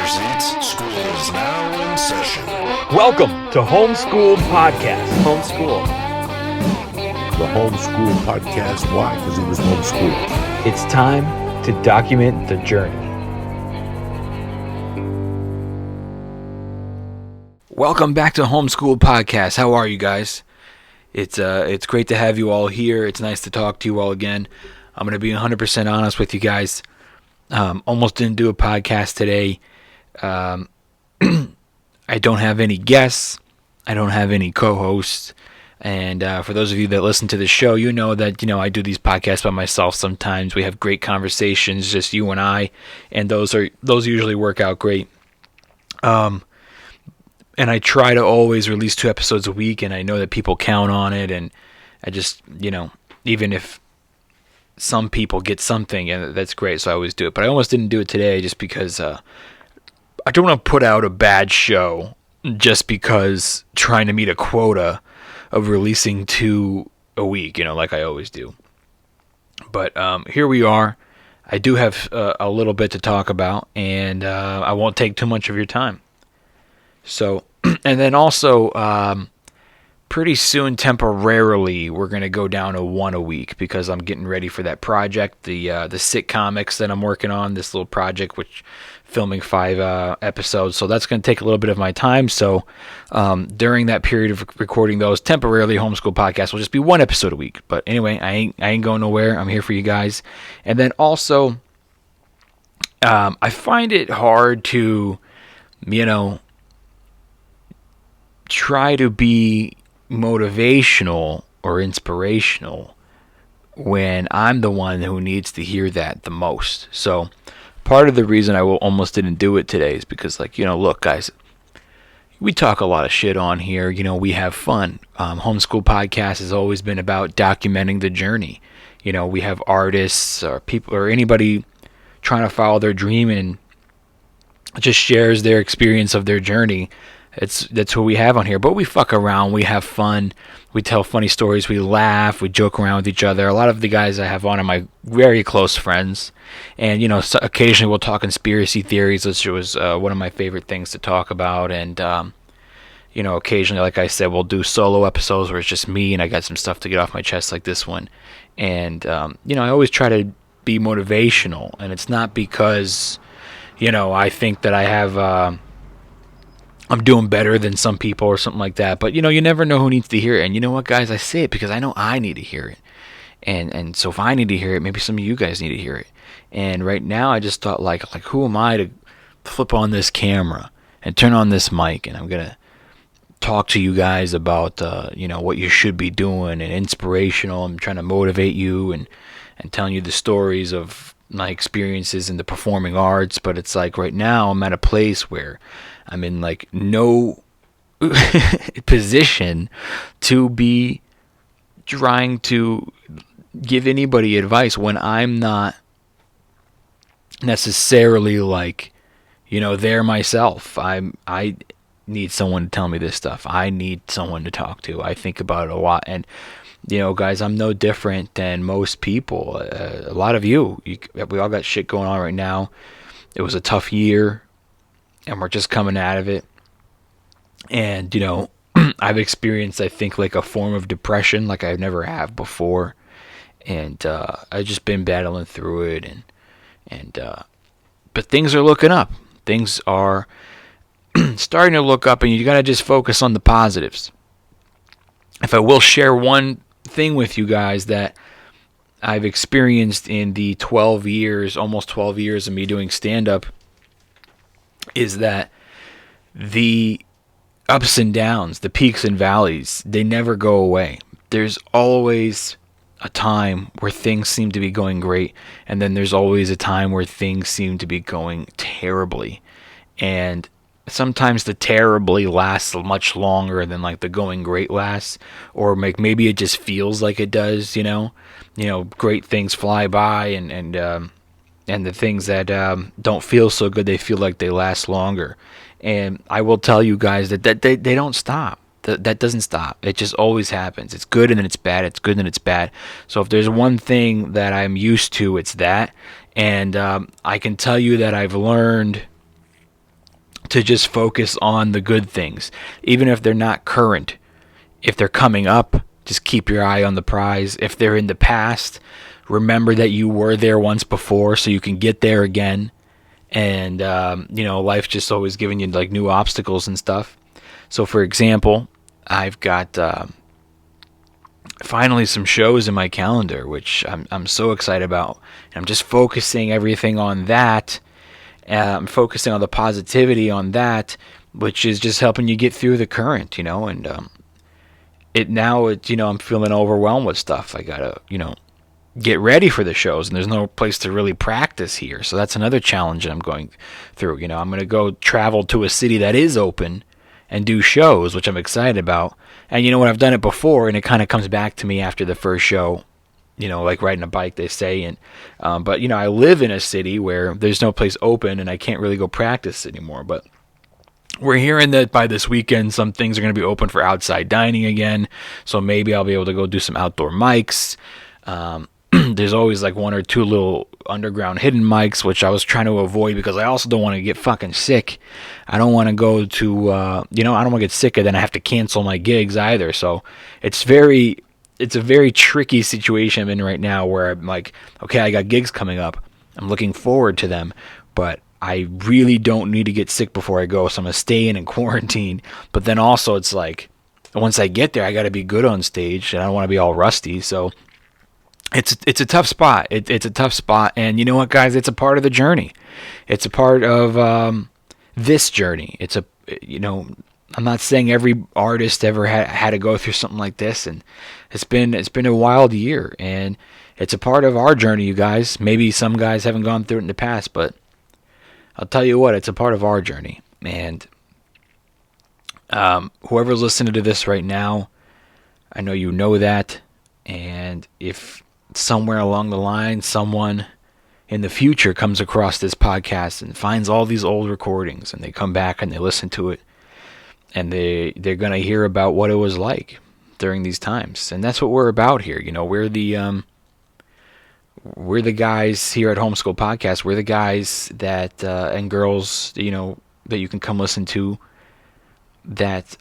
presents School is Now in Session. Welcome to Homeschooled Podcast. Homeschooled. The Homeschooled Podcast. Why? Because he was homeschooled. It's time to document the journey. Welcome back to Homeschooled Podcast. How are you guys? It's great to have you all here. It's nice to talk to you all again. I'm going to be 100% honest with you guys. Almost didn't do a podcast today. I don't have any guests. I don't have any co-hosts. And for those of you that listen to the show, you know that I do these podcasts by myself sometimes. We have great conversations, just you and I, and those usually work out great. And I try to always release 2 episodes a week, and I know that people count on it, and I just, even if some people get something, and that's great, so I always do it. But I almost didn't do it today just because I don't want to put out a bad show just because trying to meet a quota of releasing 2 a week, like I always do. But here we are. I do have a little bit to talk about, and I won't take too much of your time. So, and then also, pretty soon, temporarily, we're going to go down to 1 a week because I'm getting ready for that project, the sitcomics that I'm working on, this little project, which filming 5 episodes. So that's going to take a little bit of my time. So during that period of recording those, temporarily, Homeschool Podcast will just be 1 episode a week. But anyway, I ain't going nowhere. I'm here for you guys. And then also, I find it hard to, try to be motivational or inspirational when I'm the one who needs to hear that the most. So part of the reason I almost didn't do it today is because, look, guys, we talk a lot of shit on here. We have fun. Homeschool Podcast has always been about documenting the journey. We have artists or people or anybody trying to follow their dream and just shares their experience of their journey. That's what we have on here. But we fuck around. We have fun. We tell funny stories. We laugh. We joke around with each other. A lot of the guys I have on are my very close friends. And, so occasionally we'll talk conspiracy theories, which was one of my favorite things to talk about. And, occasionally, like I said, we'll do solo episodes where it's just me and I got some stuff to get off my chest like this one. And, I always try to be motivational. And it's not because, I think that I have... I'm doing better than some people or something like that. But, you never know who needs to hear it. And you know what, guys? I say it because I know I need to hear it. And so if I need to hear it, maybe some of you guys need to hear it. And right now I just thought, like who am I to flip on this camera and turn on this mic? And I'm going to talk to you guys about, what you should be doing and inspirational. I'm trying to motivate you and telling you the stories of my experiences in the performing arts. But it's like right now I'm at a place where I'm in no position to be trying to give anybody advice when I'm not necessarily there myself. I need someone to tell me this stuff. I need someone to talk to. I think about it a lot. And, guys, I'm no different than most people. A lot of you, we all got shit going on right now. It was a tough year. And we're just coming out of it. And, I've experienced, I think, a form of depression like I've never have before. And I've just been battling through it. But things are looking up. Things are starting to look up, and you got to just focus on the positives. If I will share one thing with you guys that I've experienced in the almost 12 years of me doing stand-up, is that the ups and downs, the peaks and valleys, they never go away. There's always a time where things seem to be going great, and then there's always a time where things seem to be going terribly. And sometimes the terribly lasts much longer than the going great lasts, or maybe it just feels like it does, great things fly by, and the things that don't feel so good, they feel like they last longer. And I will tell you guys that they don't stop. That doesn't stop. It just always happens. It's good and then it's bad. It's good and then it's bad. So if there's one thing that I'm used to, it's that. And I can tell you that I've learned to just focus on the good things, even if they're not current. If they're coming up, just keep your eye on the prize. If they're in the past, remember that you were there once before so you can get there again. And, life's just always giving you like new obstacles and stuff. So for example, I've got finally some shows in my calendar, which I'm so excited about. I'm just focusing everything on that. I'm focusing on the positivity on that, which is just helping you get through the current, and I'm feeling overwhelmed with stuff. I gotta, get ready for the shows, and there's no place to really practice here. So that's another challenge that I'm going through. I'm going to go travel to a city that is open and do shows, which I'm excited about. And you know what, I've done it before, and it kind of comes back to me after the first show, like riding a bike, they say. And but I live in a city where there's no place open, and I can't really go practice anymore. But we're hearing that by this weekend, some things are going to be open for outside dining again. So maybe I'll be able to go do some outdoor mics. There's always like one or two little underground hidden mics, which I was trying to avoid because I also don't want to get fucking sick. I don't want to go to, I don't want to get sick and then I have to cancel my gigs either. So it's a very tricky situation I'm in right now where I'm like, okay, I got gigs coming up. I'm looking forward to them, but I really don't need to get sick before I go. So I'm going to stay in and quarantine. But then also it's like, once I get there, I got to be good on stage and I don't want to be all rusty. So it's a tough spot. It's a tough spot. And you know what, guys? It's a part of the journey. It's a part of this journey. I'm not saying every artist ever had to go through something like this. And it's been a wild year. And it's a part of our journey, you guys. Maybe some guys haven't gone through it in the past, but I'll tell you what, it's a part of our journey. And whoever's listening to this right now, I know you know that. And if somewhere along the line someone in the future comes across this podcast and finds all these old recordings and they come back and they listen to it and they're going to hear about what it was like during these times. And that's what we're about here. We're the guys here at Homeschooled Podcast. We're the guys that and girls that you can come listen to that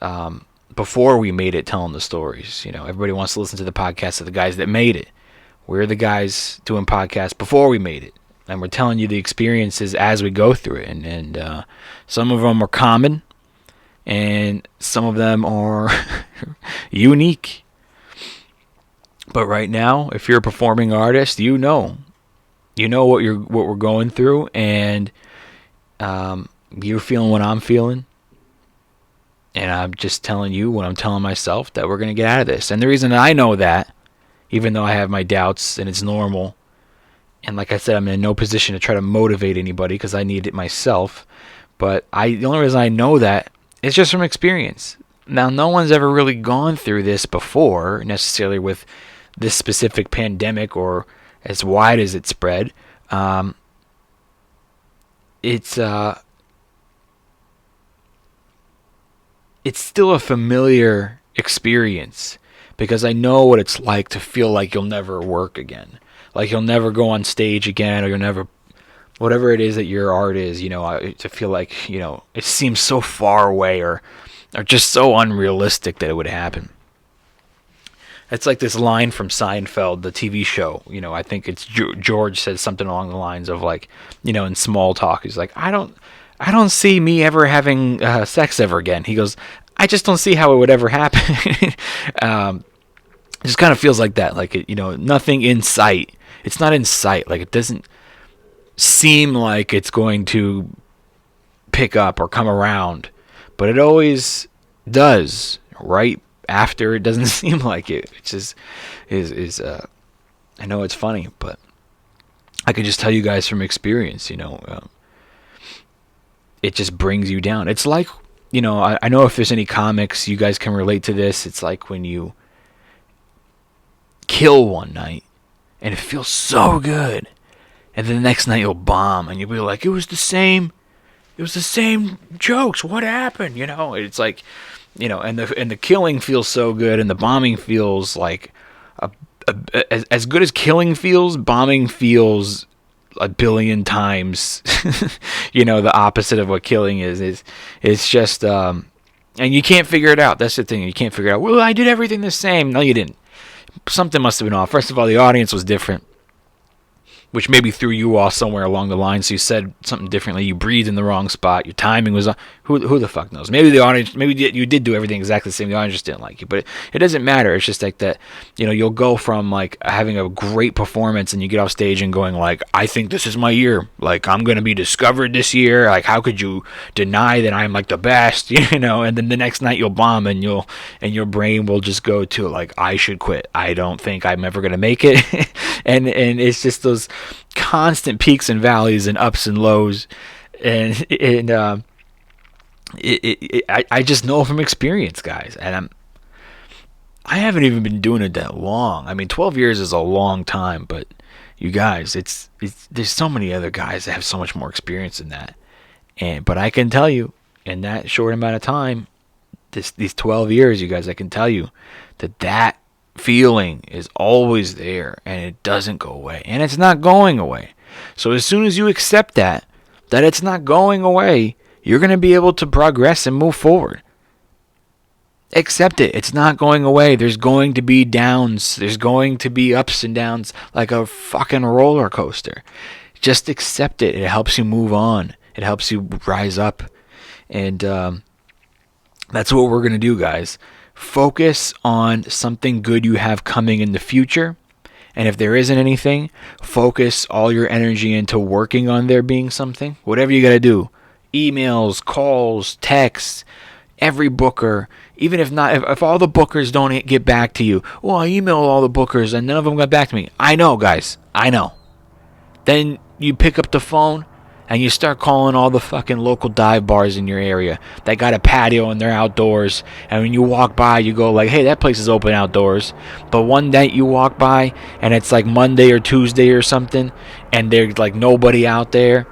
before we made it, telling the stories. Everybody wants to listen to the podcast of the guys that made it. We're the guys doing podcasts before we made it, and we're telling you the experiences as we go through it. And some of them are common, and some of them are unique. But right now, if you're a performing artist, you know what we're going through, and you're feeling what I'm feeling. And I'm just telling you what I'm telling myself, that we're going to get out of this. And the reason I know that, even though I have my doubts and it's normal, and like I said, I'm in no position to try to motivate anybody because I need it myself. But the only reason I know that is just from experience. Now, no one's ever really gone through this before, necessarily with this specific pandemic or as wide as it spread. It's still a familiar experience because I know what it's like to feel like you'll never work again, like you'll never go on stage again, or you'll never, whatever it is that your art is, to feel like, it seems so far away or just so unrealistic that it would happen. It's like this line from Seinfeld, the TV show. I think it's George says something along the lines of like, in small talk, he's like, I don't see me ever having sex ever again. He goes, I just don't see how it would ever happen. It just kind of feels like that. Like, nothing in sight. It's not in sight. Like, it doesn't seem like it's going to pick up or come around. But it always does right after it doesn't seem like it. Which is I know it's funny, but I can just tell you guys from experience, it just brings you down. It's like, I know if there's any comics, you guys can relate to this. It's like when you kill one night and it feels so good, and then the next night you'll bomb and you'll be like, it was the same jokes. What happened? It's like, and the killing feels so good, and the bombing feels like as good as killing feels. Bombing feels a billion times, the opposite of what killing is. It's just, and you can't figure it out. That's the thing. You can't figure it out. Well, I did everything the same. No, you didn't. Something must have been off. First of all, the audience was different, which maybe threw you off somewhere along the line. So you said something differently. You breathed in the wrong spot. Your timing was off. Who the fuck knows? Maybe the audience, maybe you did do everything exactly the same. The audience just didn't like you. But it doesn't matter. It's just like that, you'll go from like having a great performance and you get off stage and going like, I think this is my year. Like, I'm going to be discovered this year. Like, how could you deny that I'm like the best? And then the next night you'll bomb and your brain will just go to like, I should quit. I don't think I'm ever going to make it. and it's just those constant peaks and valleys and ups and lows. And I just know from experience, guys, and I haven't even been doing it that long. I mean, 12 years is a long time, but you guys, it's there's so many other guys that have so much more experience than that. But I can tell you, in that short amount of time, these 12 years, you guys, I can tell you that feeling is always there, and it doesn't go away, and it's not going away. So as soon as you accept that it's not going away, you're going to be able to progress and move forward. Accept it. It's not going away. There's going to be downs. There's going to be ups and downs like a fucking roller coaster. Just accept it. It helps you move on. It helps you rise up. And that's what we're going to do, guys. Focus on something good you have coming in the future. And if there isn't anything, focus all your energy into working on there being something. Whatever you got to do. Emails, calls, texts, every booker, even if not, if all the bookers don't get back to you, well, I emailed all the bookers and none of them got back to me. I know, guys, I know. Then you pick up the phone and you start calling all the fucking local dive bars in your area that got a patio and they're outdoors. And when you walk by, you go like, hey, that place is open outdoors. But one day you walk by and it's like Monday or Tuesday or something and there's like nobody out there,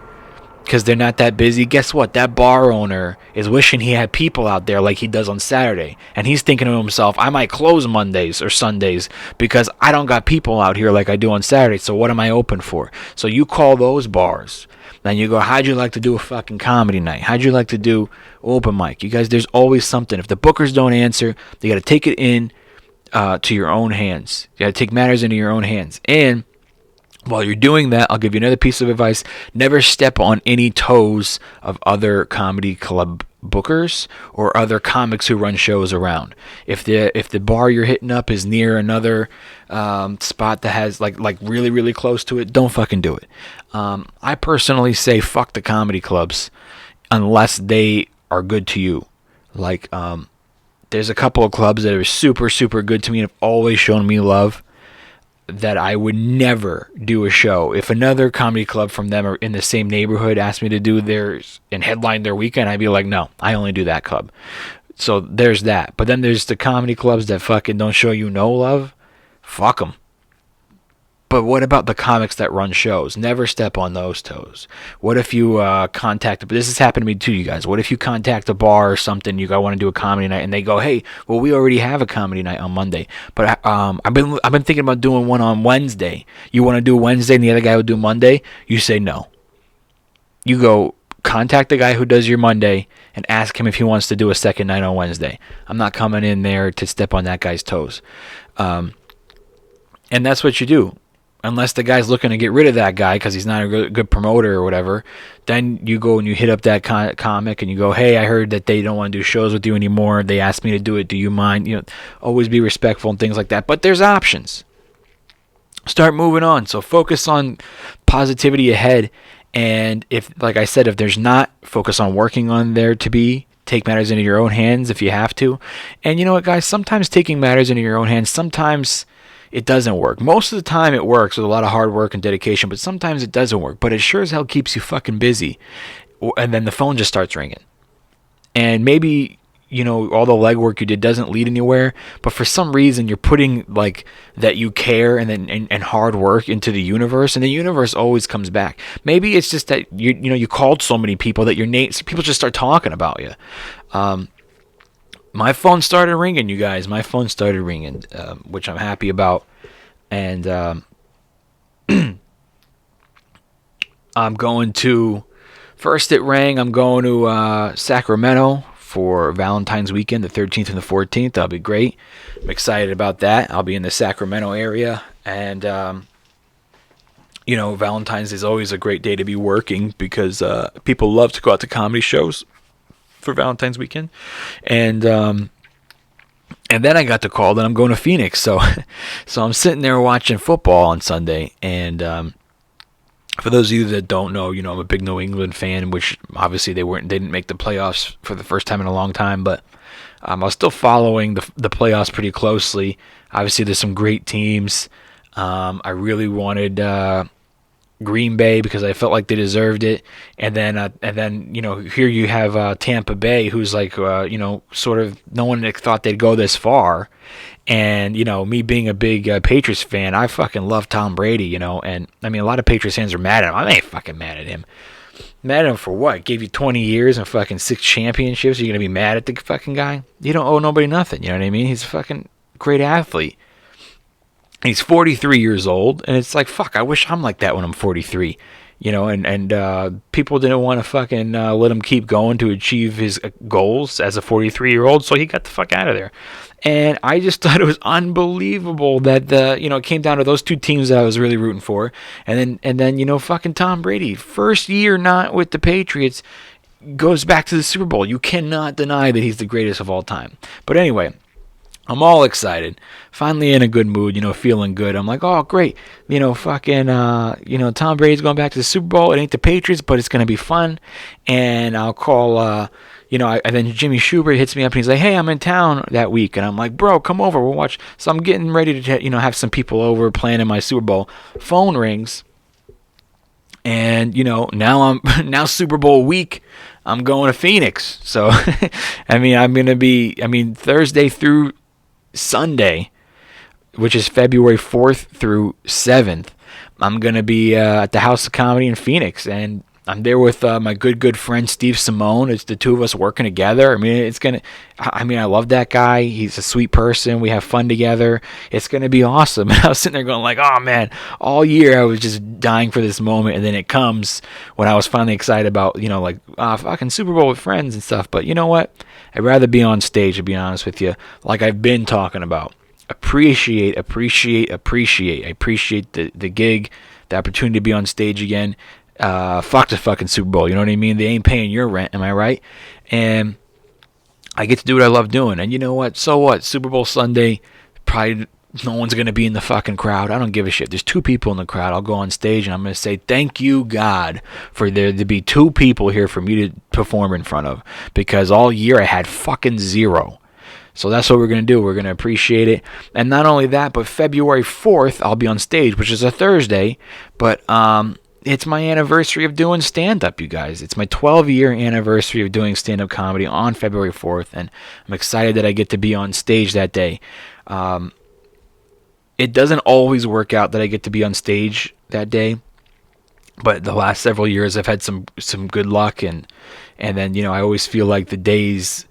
because they're not that busy. Guess what? That bar owner is wishing he had people out there like he does on Saturday. And he's thinking to himself, I might close Mondays or Sundays because I don't got people out here like I do on Saturday. So what am I open for? So you call those bars. Then you go, how'd you like to do a fucking comedy night? How'd you like to do open mic? You guys, there's always something. If the bookers don't answer, you got to take it in to your own hands. You got to take matters into your own hands. And while you're doing that, I'll give you another piece of advice. Never step on any toes of other comedy club bookers or other comics who run shows around. If the bar you're hitting up is near another spot that has like really, really close to it, don't fucking do it. I personally say fuck the comedy clubs unless they are good to you. Like, there's a couple of clubs that are super, super good to me and have always shown me love, that I would never do a show. If another comedy club from them or in the same neighborhood asked me to do theirs and headline their weekend, I'd be like, no, I only do that club. So there's that. But then there's the comedy clubs that fucking don't show you no love. Fuck them. But what about the comics that run shows? Never step on those toes. What if you contact, this has happened to me too, you guys. What if you contact a bar or something, you want to do a comedy night, and they go, hey, well, we already have a comedy night on Monday, but I've been thinking about doing one on Wednesday. You want to do Wednesday and the other guy will do Monday? You say no. You go contact the guy who does your Monday and ask him if he wants to do a second night on Wednesday. I'm not coming in there to step on that guy's toes. And that's what you do. Unless the guy's looking to get rid of that guy because he's not a good promoter or whatever, then you go and you hit up that comic and you go, hey, I heard that they don't want to do shows with you anymore. They asked me to do it. Do you mind? Always be respectful and things like that. But there's options. Start moving on. So focus on positivity ahead. And if, like I said, if there's not, focus on working on there to be. Take matters into your own hands if you have to. And you know what, guys? Sometimes taking matters into your own hands, sometimes it doesn't work. Most of the time it works with a lot of hard work and dedication, but sometimes it doesn't work. But it sure as hell keeps you fucking busy. And then the phone just starts ringing. And maybe, all the legwork you did doesn't lead anywhere, but for some reason you're putting like that you care and hard work into the universe, and the universe always comes back. Maybe it's just that you called so many people that people just start talking about you. My phone started ringing, you guys. My phone started ringing, which I'm happy about. And I'm going to, first it rang, I'm going to Sacramento for Valentines Weekend, the 13th and the 14th. That'll be great. I'm excited about that. I'll be in the Sacramento area, and Valentine's is always a great day to be working because people love to go out to comedy shows for Valentine's Weekend, and then I got the call that I'm going to Phoenix. So I'm sitting there watching football on Sunday, and for those of you that don't know, I'm a big New England fan, which obviously they didn't make the playoffs for the first time in a long time, but I was still following the playoffs pretty closely. Obviously, there's some great teams. I really wanted Green Bay because I felt like they deserved it, and then here you have Tampa Bay, who's like sort of no one thought they'd go this far. And, me being a big Patriots fan, I fucking love Tom Brady, and I mean, a lot of Patriots fans are mad at him. I ain't fucking mad at him. Mad at him for what? Gave you 20 years and fucking 6 championships. You're going to be mad at the fucking guy? You don't owe nobody nothing, you know what I mean? He's a fucking great athlete. He's 43 years old, and it's like, fuck, I wish I'm like that when I'm 43. And people didn't want to fucking let him keep going to achieve his goals as a 43-year-old, so he got the fuck out of there. And I just thought it was unbelievable that it came down to those two teams that I was really rooting for, and then fucking Tom Brady, first year not with the Patriots, goes back to the Super Bowl. You cannot deny that he's the greatest of all time. But anyway, I'm all excited. Finally in a good mood, feeling good. I'm like, oh, great. Tom Brady's going back to the Super Bowl. It ain't the Patriots, but it's going to be fun. And I'll call, and then Jimmy Schubert hits me up and he's like, hey, I'm in town that week. And I'm like, bro, come over. We'll watch. So I'm getting ready to, have some people over planning my Super Bowl. Phone rings. And, now Super Bowl week, I'm going to Phoenix. So, I'm going to be, Thursday through Sunday, which is February 4th through 7th, I'm going to be at the House of Comedy in Phoenix, and I'm there with my good friend Steve Simone. It's the two of us working together. I love that guy. He's a sweet person. We have fun together. It's going to be awesome. And I was sitting there going like, oh man, all year I was just dying for this moment, and then it comes when I was finally excited about, fucking Super Bowl with friends and stuff. But you know what? I'd rather be on stage, to be honest with you, like I've been talking about. Appreciate. I appreciate the gig, the opportunity to be on stage again. Fuck the fucking Super Bowl, you know what I mean? They ain't paying your rent, am I right? And I get to do what I love doing. And you know what? So what? Super Bowl Sunday, probably no one's going to be in the fucking crowd. I don't give a shit. There's 2 people in the crowd. I'll go on stage and I'm going to say, thank you, God, for there to be 2 people here for me to perform in front of. Because all year I had fucking 0. So that's what we're going to do. We're going to appreciate it. And not only that, but February 4th, I'll be on stage, which is a Thursday. But it's my anniversary of doing stand-up, you guys. It's my 12-year anniversary of doing stand-up comedy on February 4th. And I'm excited that I get to be on stage that day. It doesn't always work out that I get to be on stage that day. But the last several years, I've had some good luck. And then, I always feel like the days...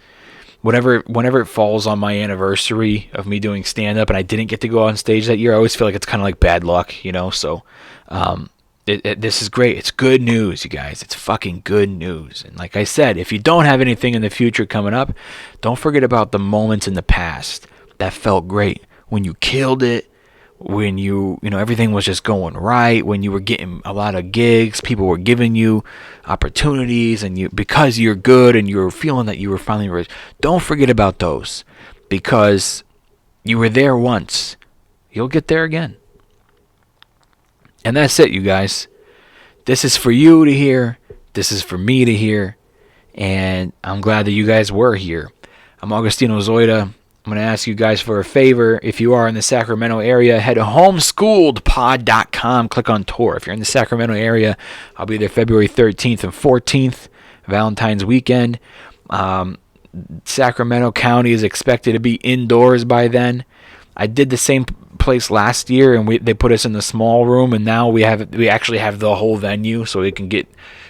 Whenever it falls on my anniversary of me doing stand-up and I didn't get to go on stage that year, I always feel like it's kind of like bad luck, So this is great. It's good news, you guys. It's fucking good news. And like I said, if you don't have anything in the future coming up, don't forget about the moments in the past that felt great. When you killed it, when everything was just going right, when you were getting a lot of gigs, people were giving you opportunities, and because you're good and you were feeling that you were finally rich. Don't forget about those, because you were there once. You'll get there again. And that's it, you guys. This is for you to hear. This is for me to hear. And I'm glad that you guys were here. I'm Augustino Zoida. I'm going to ask you guys for a favor. If you are in the Sacramento area, head to homesschooledpod.com. Click on tour. If you're in the Sacramento area, I'll be there February 13th and 14th, Valentines Weekend. Sacramento County is expected to be indoors by then. I did the same place last year, and they put us in the small room, and now we actually have the whole venue, so we can get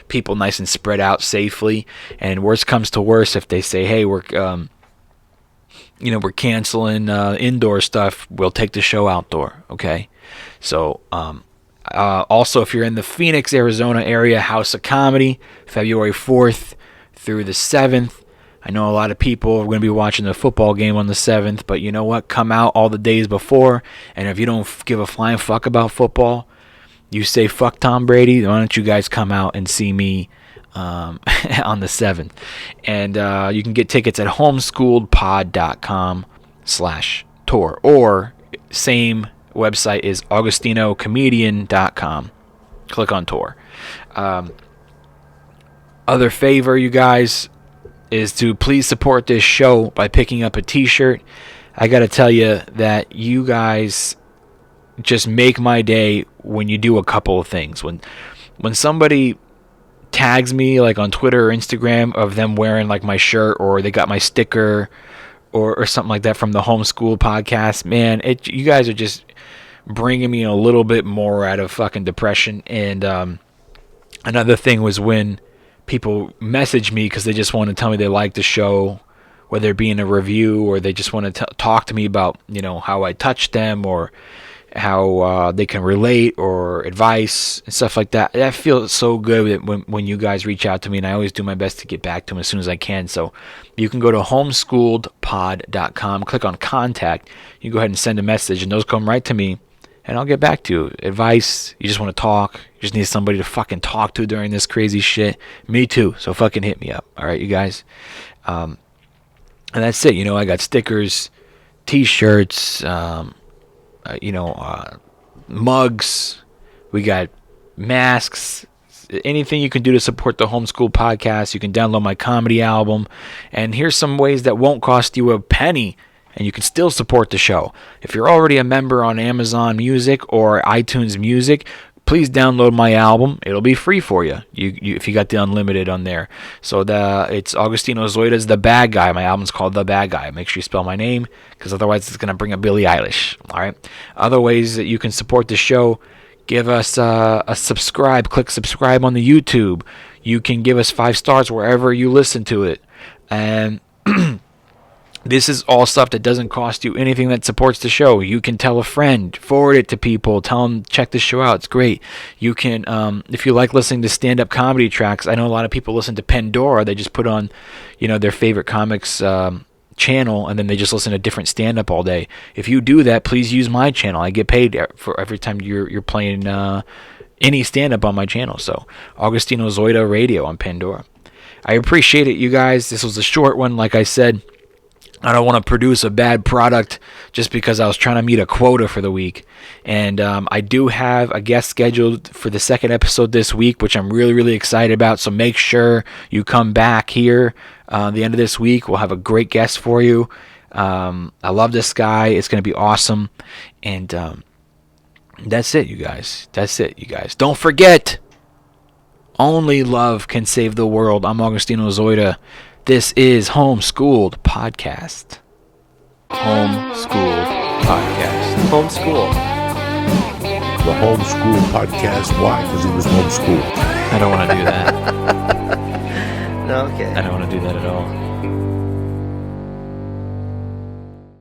people nice and spread out safely. And worst comes to worst, if they say, hey, we're canceling indoor stuff, we'll take the show outdoor, okay? So Also, if you're in the Phoenix, Arizona area, House of Comedy, February 4th through the 7th. I know a lot of people are going to be watching the football game on the 7th, but you know what? Come out all the days before, and if you don't give a flying fuck about football, you say fuck Tom Brady, why don't you guys come out and see me on the 7th? And you can get tickets at homeschooledpod.com/tour, or same website is augustinocomedian.com. Click on tour. Other favor, you guys, is to please support this show by picking up a t-shirt. I got to tell you that you guys just make my day when you do a couple of things. When somebody tags me like on Twitter or Instagram of them wearing like my shirt, or they got my sticker or something like that from the Homeschooled podcast, man, you guys are just bringing me a little bit more out of fucking depression. And another thing was when people message me because they just want to tell me they like the show, whether it be in a review or they just want to talk to me about, you know, how I touched them or how they can relate or advice and stuff like that. That feels so good when you guys reach out to me, and I always do my best to get back to them as soon as I can. So you can go to homeschooledpod.com, click on contact. You go ahead and send a message, and those come right to me, and I'll get back to you. Advice, you just want to talk, you just need somebody to fucking talk to during this crazy shit. Me too, so fucking hit me up. All right, you guys? And that's it. You know, I got stickers, t-shirts, mugs, we got masks, anything you can do to support the Homeschool podcast. You can download my comedy album, and here's some ways that won't cost you a penny, and you can still support the show. If you're already a member on Amazon Music or iTunes Music, please download my album. It'll be free for you. If you got the unlimited on there. So it's Augustino Zoida's The Bad Guy. My album's called The Bad Guy. Make sure you spell my name, because otherwise it's going to bring up Billie Eilish. All right. Other ways that you can support the show: give us a subscribe. Click subscribe on the YouTube. You can give us 5 stars wherever you listen to it. And this is all stuff that doesn't cost you anything, that supports the show. You can tell a friend, forward it to people, tell them, check this show out, it's great. You can, if you like listening to stand-up comedy tracks, I know a lot of people listen to Pandora. They just put on, their favorite comics channel, and then they just listen to different stand-up all day. If you do that, please use my channel. I get paid for every time you're playing any stand-up on my channel. So Augustino Zoida Radio on Pandora. I appreciate it, you guys. This was a short one, like I said. I don't want to produce a bad product just because I was trying to meet a quota for the week. And I do have a guest scheduled for the second episode this week, which I'm really, really excited about. So make sure you come back here the end of this week. We'll have a great guest for you. I love this guy. It's going to be awesome. And that's it, you guys. That's it, you guys. Don't forget, only love can save the world. I'm Augustino Zoida. This is Homeschooled Podcast. Homeschooled Podcast. Homeschool. The Homeschool Podcast. Why? Because he was homeschooled. I don't want to do that. No, okay. I don't want to do that at all.